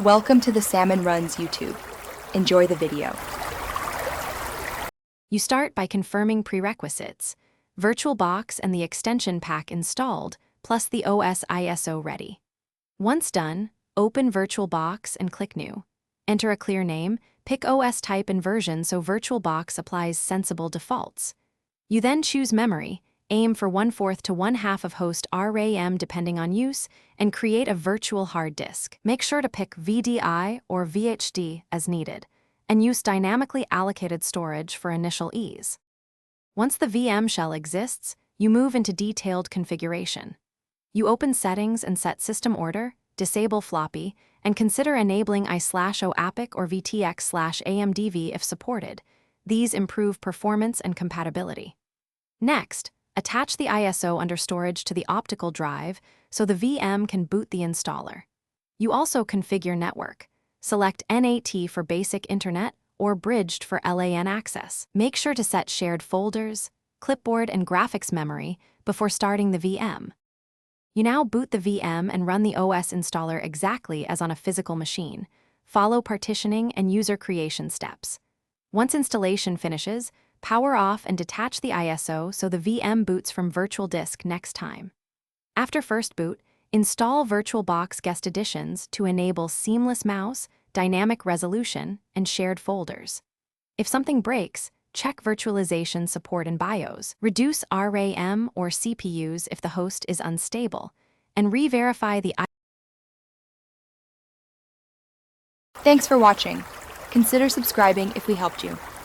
Welcome to the Salmon Runs YouTube. Enjoy the video. You start by confirming prerequisites: Virtualbox and the extension pack installed, plus the OS ISO ready. Once done, open Virtualbox and click New. Enter a clear name, pick OS type and version so Virtualbox applies sensible defaults. You then choose memory, aim for 1/4 to 1/2 of host RAM depending on use, and create a virtual hard disk. Make sure to pick VDI or VHD as needed, and use dynamically allocated storage for initial ease. Once the VM shell exists, you move into detailed configuration. You open Settings and set System Order, disable Floppy, and consider enabling I/O APIC or VTX/AMDV if supported. These improve performance and compatibility. Next, attach the ISO under storage to the optical drive so the VM can boot the installer. You also configure network. Select NAT for basic internet or bridged for LAN access. Make sure to set shared folders, clipboard, and graphics memory before starting the VM. You now boot the VM and run the OS installer exactly as on a physical machine. Follow partitioning and user creation steps. Once installation finishes, power off and detach the ISO so the VM boots from virtual disk next time. After first boot, install Virtualbox Guest Editions to enable seamless mouse, dynamic resolution, and shared folders. If something breaks, check virtualization support in BIOS, reduce RAM or CPUs if the host is unstable, and re-verify the Thanks for watching. Consider subscribing if we helped you.